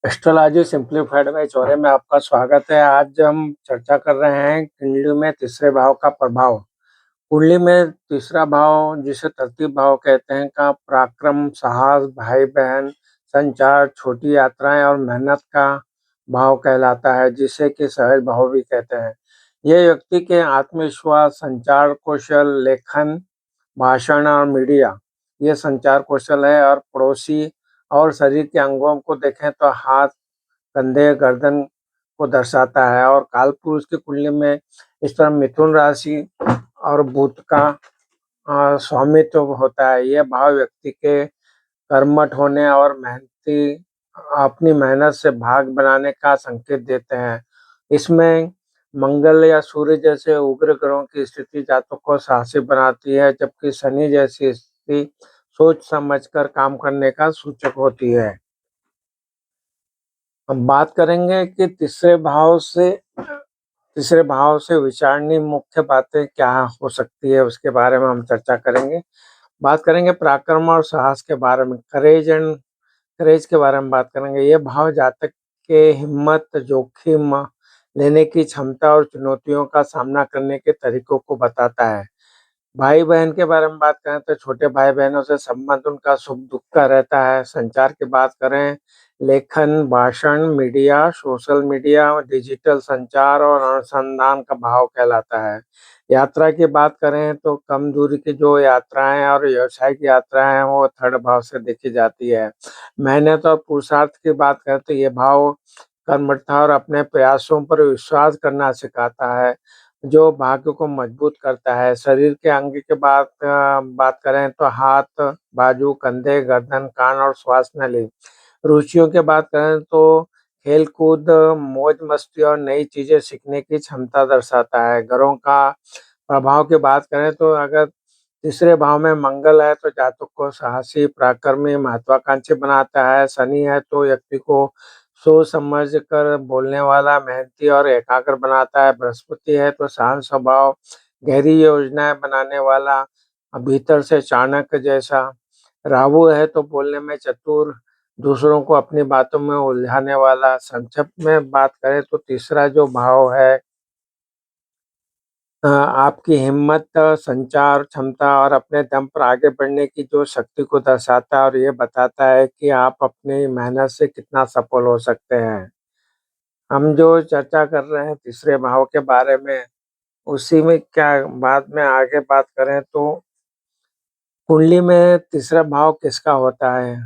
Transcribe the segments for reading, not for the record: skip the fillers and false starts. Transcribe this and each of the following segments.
Astrology simplified bye Chaure में आपका स्वागत है। आज हम चर्चा कर रहे हैं कुंडली में तीसरे भाव का प्रभाव। कुंडली में तीसरा भाव जिसे तृतीय भाव कहते हैं का पराक्रम, साहस, भाई बहन, संचार, छोटी यात्राएं और मेहनत का भाव कहलाता है, जिसे कि सहज भाव भी कहते हैं। यह व्यक्ति के आत्मविश्वास, संचार कौशल, लेखन, भाषण और मीडिया ये संचार कौशल है। और पड़ोसी और शरीर के अंगों को देखें तो हाथ, कंधे, गर्दन को दर्शाता है। और काल पुरुष की कुंडली में इस तरह मिथुन राशि और बुध का स्वामित्व होता है। यह भाव व्यक्ति के कर्मठ होने और मेहनती अपनी मेहनत से भाग बनाने का संकेत देते हैं। इसमें मंगल या सूर्य जैसे उग्र ग्रहों की स्थिति जातक को साहसी बनाती है, जबकि शनि जैसी स्थिति सोच समझकर काम करने का सूचक होती है। हम बात करेंगे कि तीसरे भाव से विचारणी मुख्य बातें क्या हो सकती है, उसके बारे में हम चर्चा करेंगे। बात करेंगे पराक्रम और साहस के बारे में, करेज के बारे में बात करेंगे। ये भाव जातक के हिम्मत, जोखिम लेने की क्षमता और चुनौतियों का सामना करने के तरीकों को बताता है। भाई बहन के बारे में बात करें तो छोटे भाई बहनों से संबंध उनका सुख दुख का रहता है। संचार की बात करें, लेखन, भाषण, मीडिया, सोशल मीडिया, डिजिटल संचार और अनुसंधान का भाव कहलाता है। यात्रा की बात करें तो कम दूरी की जो यात्राएं और व्यावसायिक यात्राएं हैं वो थर्ड भाव से देखी जाती है। मेहनत और पुरुषार्थ की बात करें तो ये भाव कर्मठता और अपने प्रयासों पर विश्वास करना सिखाता है, जो भाग्य को मजबूत करता है। शरीर के अंग की बात करें तो हाथ, बाजू, कंधे, गर्दन, कान और श्वास नली। रुचियों की बात करें तो खेल कूद, मौज मस्ती और नई चीजें सीखने की क्षमता दर्शाता है। ग्रहों का प्रभाव की बात करें तो अगर तीसरे भाव में मंगल है तो जातक को साहसी, पराक्रमी, महत्वाकांक्षी बनाता है। शनि है तो व्यक्ति को सोच समझ कर बोलने वाला, मेहनती और एकाग्र बनाता है। बृहस्पति है तो शांत स्वभाव, गहरी योजनाएं बनाने वाला, भीतर से चाणक्य जैसा। राहु है तो बोलने में चतुर, दूसरों को अपनी बातों में उलझाने वाला। संक्षिप्त में बात करें तो तीसरा जो भाव है आपकी हिम्मत, संचार क्षमता और अपने दम पर आगे बढ़ने की जो शक्ति को दर्शाता है, और ये बताता है कि आप अपनी मेहनत से कितना सफल हो सकते हैं। हम जो चर्चा कर रहे हैं तीसरे भाव के बारे में, उसी में क्या बाद में आगे बात करें तो कुंडली में तीसरा भाव किसका होता है।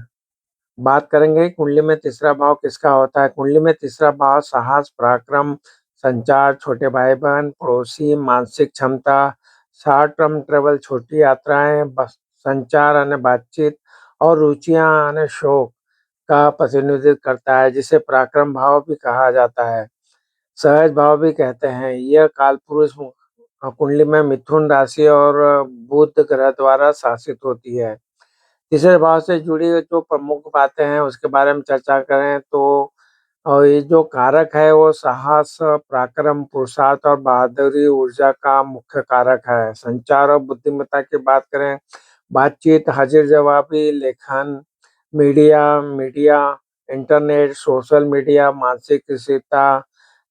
बात करेंगे कुंडली में तीसरा भाव किसका होता है। कुंडली में तीसरा भाव साहस, पराक्रम, संचार, छोटे भाई बहन, पड़ोसी, मानसिक क्षमता, शॉर्ट टर्म ट्रेवल, छोटी यात्राएं, संचार अन्य बातचीत और रुचियां अन्य शौक का प्रतिनिधित्व करता है, जिसे पराक्रम भाव भी कहा जाता है, सहज भाव भी कहते हैं। यह काल पुरुष कुंडली में मिथुन राशि और बुध ग्रह द्वारा शासित होती है। तीसरे भाव से जुड़ी हुई जो प्रमुख बातें हैं उसके बारे में चर्चा करें तो और ये जो कारक है वो साहस, पराक्रम, पुरुषार्थ और बहादुरी ऊर्जा का मुख्य कारक है। संचार और बुद्धिमत्ता की बात करें, बातचीत, हाजिर जवाबी, लेखन, मीडिया, इंटरनेट, सोशल मीडिया, मानसिक स्थिरता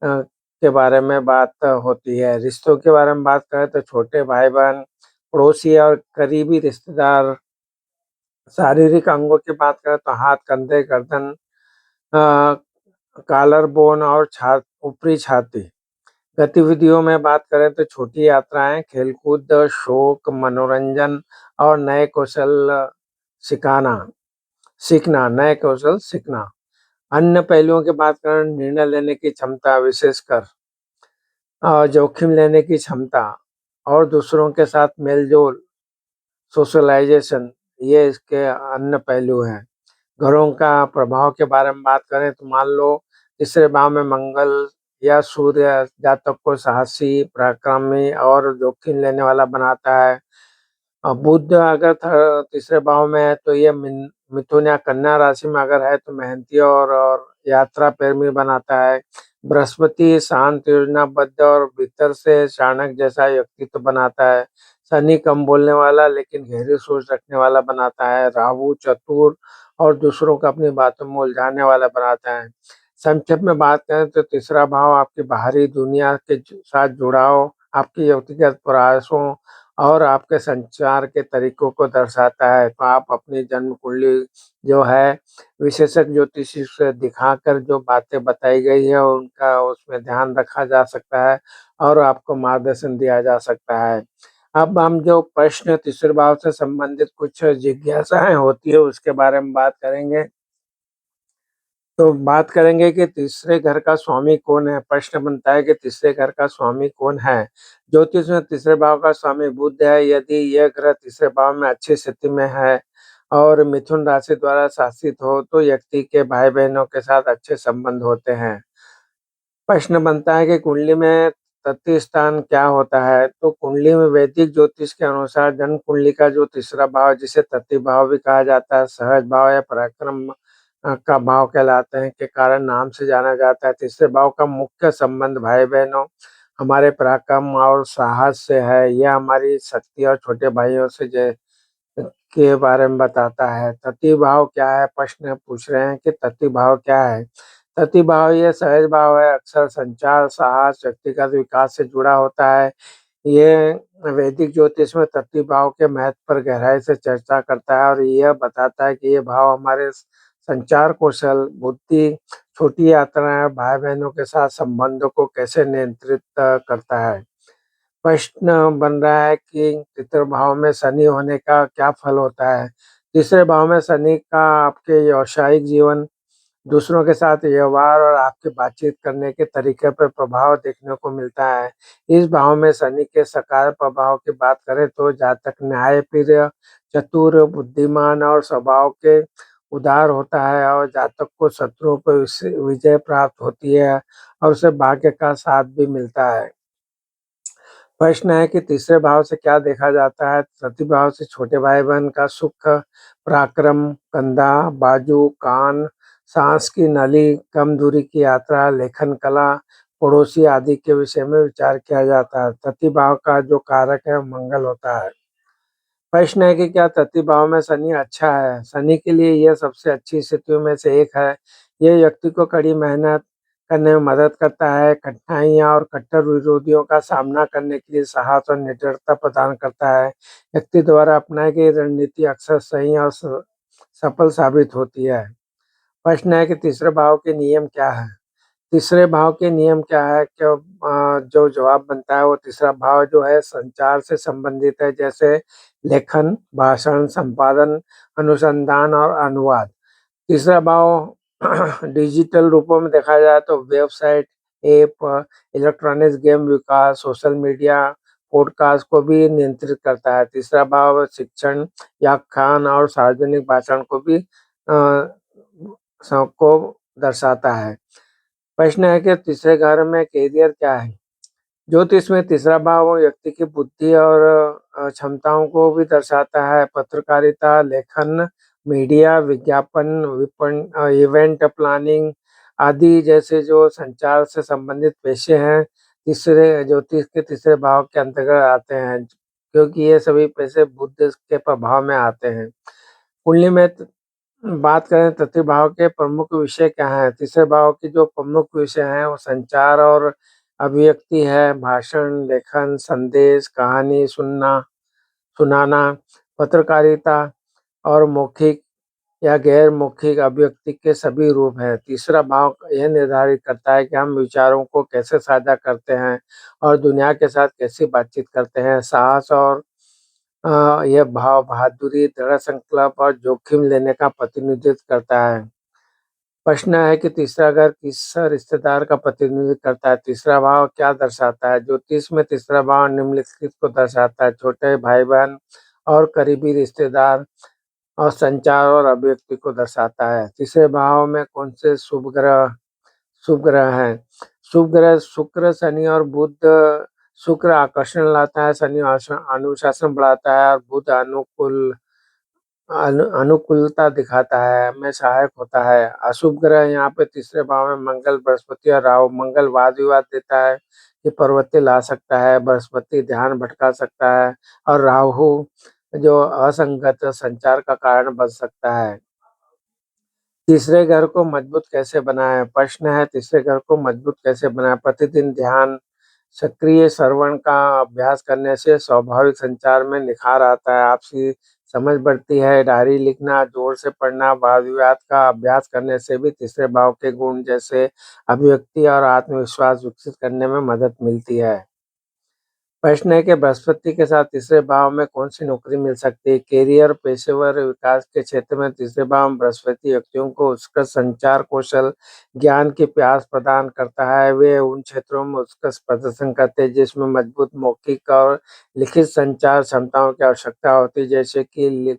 के बारे में बात होती है। रिश्तों के बारे में बात करें तो छोटे भाई बहन, पड़ोसी और करीबी रिश्तेदार। शारीरिक अंगों की बात करें तो हाथ, कंधे, गर्दन, अ, कॉलर बोन और ऊपरी छाती। गतिविधियों में बात करें तो छोटी यात्राएं, खेलकूद, शौक, मनोरंजन और नए कौशल सिखाना सीखना नए कौशल सीखना। अन्य पहलुओं की बात करें, निर्णय लेने की क्षमता, विशेषकर जोखिम लेने की क्षमता और दूसरों के साथ मेलजोल, सोशलाइजेशन, ये इसके अन्य पहलू हैं। ग्रहों का प्रभाव के बारे में बात करें तो मान लो तीसरे भाव में मंगल या सूर्य जातक को साहसी, पराक्रमी और जोखिम लेने वाला बनाता है। बुध अगर तीसरे भाव में है तो ये मिथुन या कन्या राशि में अगर है तो मेहनती और यात्रा प्रेमी बनाता है। बृहस्पति शांत, योजनाबद्ध और भीतर से चाणक्य जैसा व्यक्तित्व बनाता है। शनि कम बोलने वाला लेकिन गहरी सोच रखने वाला बनाता है। राहु चतुर और दूसरों को अपनी बातों में उलझाने वाला बनाता है। संक्षेप में बात करें तो तीसरा भाव आपकी बाहरी दुनिया के साथ जुड़ाव, आपके व्यक्तिगत प्रयासों और आपके संचार के तरीकों को दर्शाता है। तो आप अपनी जन्म कुंडली जो है विशेषज्ञ ज्योतिषी से दिखाकर जो बातें बताई गई है उनका उसमें ध्यान रखा जा सकता है और आपको मार्गदर्शन दिया जा सकता है। अब हम जो प्रश्न तीसरे भाव से संबंधित कुछ जिज्ञासाएं होती है उसके बारे में बात करेंगे। तो बात करेंगे कि तीसरे घर का स्वामी कौन है? प्रश्न बनता है कि तीसरे घर का स्वामी कौन है? ज्योतिष में तीसरे भाव का स्वामी बुध है। यदि यह ग्रह तीसरे भाव में अच्छी स्थिति में है और मिथुन राशि द्वारा शासित हो तो व्यक्ति के भाई बहनों के साथ अच्छे संबंध होते हैं। प्रश्न बनता है कि कुंडली में तृतीय स्थान क्या होता है? तो कुंडली में वैदिक ज्योतिष के अनुसार जन्म कुंडली का जो तीसरा भाव जिसे तृतीय भाव भी कहा जाता है, सहज भाव या पराक्रम का भाव कहलाते हैं के कारण नाम से जाना जाता है। तीसरे भाव का मुख्य संबंध भाई बहनों, हमारे पराक्रम और साहस से है। यह हमारी शक्ति और छोटे भाइयों से के बारे में बताता है। तृतीय भाव क्या है? प्रश्न पूछ रहे हैं कि तृतीय भाव क्या है? तृतीय भाव ये सहज भाव है, अक्सर संचार, साहस, व्यक्तिगत विकास से जुड़ा होता है। ये वैदिक ज्योतिष में तृतीय भाव के महत्व पर गहराई से चर्चा करता है और यह बताता है कि ये भाव हमारे संचार कौशल, बुद्धि, छोटी यात्राएं, भाई बहनों के साथ संबंधों को कैसे नियंत्रित करता है। प्रश्न बन रहा है कि तीसरे भाव में शनि होने का क्या फल होता है? तीसरे भाव में शनि का आपके व्यावसायिक जीवन, दूसरों के साथ व्यवहार और आपके बातचीत करने के तरीके पर प्रभाव देखने को मिलता है। इस भाव में शनि के सकारात्मक प्रभाव की बात करें तो जातक न्यायप्रिय, चतुर, बुद्धिमान और स्वभाव के उदार होता है और जातक को शत्रुओं पर विजय प्राप्त होती है और उसे भाग्य का साथ भी मिलता है। प्रश्न है कि तीसरे भाव से क्या देखा जाता है? तृतीय भाव से छोटे भाई बहन का सुख, पराक्रम, कंधा, बाजू, कान, सांस की नली, कम दूरी की यात्रा, लेखन कला, पड़ोसी आदि के विषय में विचार किया जाता है। तृतीय भाव का जो कारक है वो मंगल होता है। प्रश्न है कि क्या तृतीय भाव में शनि अच्छा है? शनि के लिए यह सबसे अच्छी स्थितियों में से एक है। यह व्यक्ति को कड़ी मेहनत करने में मदद करता है, कठिनाइयाँ और कट्टर विरोधियों का सामना करने के लिए साहस और निडरता प्रदान करता है। व्यक्ति द्वारा अपनाई गई रणनीति अक्सर सही और सफल साबित होती है। प्रश्न है कि तीसरे भाव के नियम क्या है? तीसरे भाव के नियम क्या है? क्या जो जवाब बनता है वो तीसरा भाव जो है संचार से संबंधित है, जैसे लेखन, भाषण, संपादन, अनुसंधान और अनुवाद। तीसरा भाव डिजिटल रूपों में देखा जाए तो वेबसाइट, ऐप, इलेक्ट्रॉनिक्स गेम विकास, सोशल मीडिया, पॉडकास्ट को भी नियंत्रित करता है। तीसरा भाव शिक्षण, व्याख्यान और सार्वजनिक भाषण को भी को दर्शाता है। प्रश्न है कि तीसरे घर में कैरियर क्या है? ज्योतिष में तीसरा भाव व्यक्ति की बुद्धि और क्षमताओं को भी दर्शाता है। पत्रकारिता, लेखन, मीडिया, विज्ञापन, विपणन, इवेंट प्लानिंग आदि जैसे जो संचार से संबंधित पेशे हैं तीसरे ज्योतिष के तीसरे भाव के अंतर्गत आते हैं, क्योंकि ये सभी पेशे बुध के प्रभाव में आते हैं। कुंडली में बात करें तृतीय भाव के प्रमुख विषय क्या हैं? तीसरे भाव के जो प्रमुख विषय हैं वो संचार और अभिव्यक्ति है, भाषण, लेखन, संदेश, कहानी सुनाना, पत्रकारिता और मौखिक या गैर मौखिक अभिव्यक्ति के सभी रूप हैं। तीसरा भाव यह निर्धारित करता है कि हम विचारों को कैसे साझा करते हैं और दुनिया के साथ कैसे बातचीत करते हैं। साहस और यह भाव बहादुरी, दृढ़ संकल्प और जोखिम लेने का प्रतिनिधित्व करता है। प्रश्न है कि तीसरा घर किस रिश्तेदार का प्रतिनिधित्व करता है? तीसरा भाव क्या दर्शाता है? ज्योतिष में तीसरा भाव निम्नलिखित को दर्शाता है: छोटे भाई बहन और करीबी रिश्तेदार और संचार और अभिव्यक्ति को दर्शाता है। तीसरे भाव में कौन से शुभ ग्रह हैं? शुभ ग्रह शुक्र, शनि और बुध। शुक्र आकर्षण लाता है, शनि अनुशासन बढ़ाता है और बुध अनुकूलता दिखाता है, में सहायक होता है। अशुभ ग्रह यहाँ पे तीसरे भाव में मंगल, बृहस्पति और राहु। मंगल वाद विवाद देता है, ये पर्वते ला सकता है, बृहस्पति ध्यान भटका सकता है और राहु जो असंगत संचार का कारण बन सकता है। तीसरे घर को मजबूत कैसे बनाएँ? प्रश्न है तीसरे घर को मजबूत कैसे बनाएँ? प्रतिदिन ध्यान, सक्रिय श्रवण का अभ्यास करने से स्वाभाविक संचार में निखार आता है, आपसी समझ बढ़ती है, डायरी लिखना, जोर से पढ़ना, वाद-विवाद का अभ्यास करने से भी तीसरे भाव के गुण जैसे अभिव्यक्ति और आत्मविश्वास विकसित करने में मदद मिलती है। प्रश्न है कि बृहस्पति के साथ तीसरे भाव में कौन-सी नौकरी मिल सकती है? करियर, पेशेवर विकास के क्षेत्र में तीसरे भाव में बृहस्पति व्यक्तियों को उत्कृष्ट संचार कौशल, ज्ञान की प्यास प्रदान करता है। वे उन क्षेत्रों में उत्कृष्ट प्रदर्शन करते हैं जिसमें मजबूत मौखिक और लिखित संचार क्षमताओं की आवश्यकता होती है, जैसे कि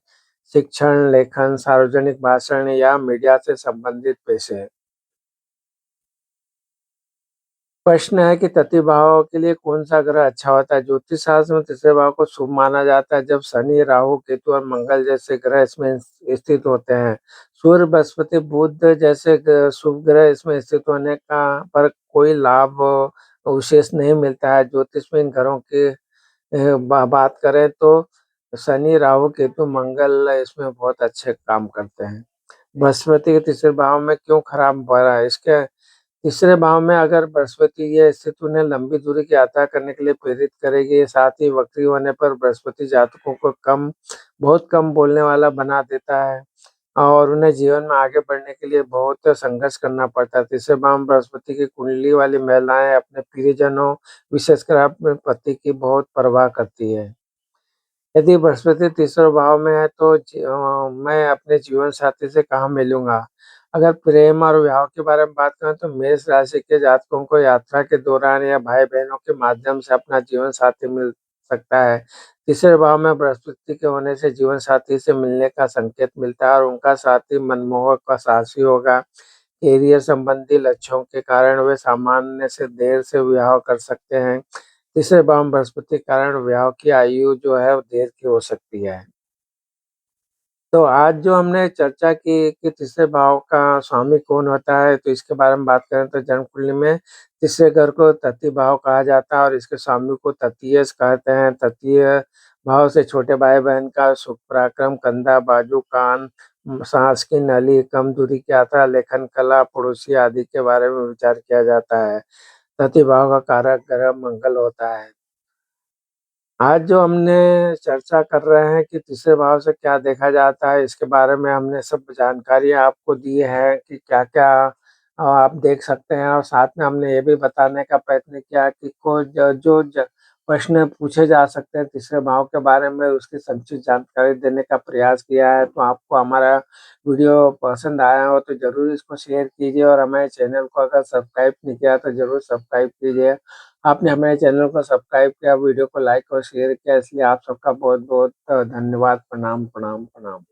शिक्षण, लेखन, सार्वजनिक भाषण या मीडिया से संबंधित पेशे। प्रश्न है कि तृतीय भाव के लिए कौन-सा ग्रह अच्छा होता है? ज्योतिष शास्त्र में तीसरे भाव को शुभ माना जाता है जब शनि, राहु, केतु और मंगल जैसे ग्रह इसमें स्थित होते हैं। सूर्य, बृहस्पति, बुध जैसे शुभ ग्रह इसमें स्थित होने का पर कोई लाभ विशेष नहीं मिलता है। ज्योतिष में इन ग्रहों की बात करें तो शनि, राहु, केतु, मंगल इसमें बहुत अच्छे काम करते हैं। बृहस्पति के तीसरे भाव में क्यों खराब पड़ा है? इसके तीसरे भाव में अगर बृहस्पति ये स्थिति उन्हें लंबी दूरी की यात्रा करने के लिए प्रेरित करेगी। साथ ही वक्री होने पर बृहस्पति जातकों को बहुत कम बोलने वाला बना देता है और उन्हें जीवन में आगे बढ़ने के लिए बहुत संघर्ष करना पड़ता है। तीसरे भाव में बृहस्पति की कुंडली वाली महिलाएं अपने प्रियजनों, विशेषकर अपने पति की बहुत परवाह करती है। यदि बृहस्पति तीसरे भाव में है तो मैं अपने जीवन साथी से कहाँ मिलूँगा? अगर प्रेम और विवाह के बारे में बात करें तो मेष राशि के जातकों को यात्रा के दौरान या भाई-बहनों के माध्यम से अपना जीवन साथी मिल सकता है। तीसरे भाव में बृहस्पति के होने से जीवन साथी से मिलने का संकेत मिलता है और उनका साथी मनमोहक और साहसी होगा। करियर संबंधी लक्ष्यों के कारण वे सामान्य से देर से विवाह कर सकते हैं। तीसरे भाव में बृहस्पति के कारण विवाह की आयु जो है वो देर की हो सकती है। तो आज जो हमने चर्चा की कि तीसरे भाव का स्वामी कौन होता है, तो इसके बारे में बात करें तो जन्म कुंडली में तीसरे घर को तृतीय भाव कहा जाता है और इसके स्वामी को तृतीयस कहते हैं। तृतीय भाव से छोटे भाई-बहन का सुख पराक्रम, कंधा, बाजू, कान, साँस की नली, कम दूरी की यात्रा, लेखन कला, पड़ोसी आदि के बारे में विचार किया जाता है। तृतीय भाव का कारक ग्रह मंगल होता है। आज जो हमने चर्चा कर रहे हैं कि तीसरे भाव से क्या देखा जाता है, इसके बारे में हमने सब जानकारी आपको दी है कि क्या-क्या आप देख सकते हैं और साथ में हमने ये भी बताने का प्रयत्न किया कि को ज जो ज प्रश्न पूछे जा सकते हैं तीसरे भाव के बारे में, उसकी संक्षिप्त जानकारी देने का प्रयास किया है। तो आपको हमारा वीडियो पसंद आया हो तो ज़रूर इसको शेयर कीजिए और हमारे चैनल को अगर सब्सक्राइब नहीं किया तो ज़रूर सब्सक्राइब कीजिए। आपने हमारे चैनल को सब्सक्राइब किया, वीडियो को लाइक और शेयर किया, इसलिए आप सबका बहुत-बहुत धन्यवाद। प्रणाम, प्रणाम, प्रणाम।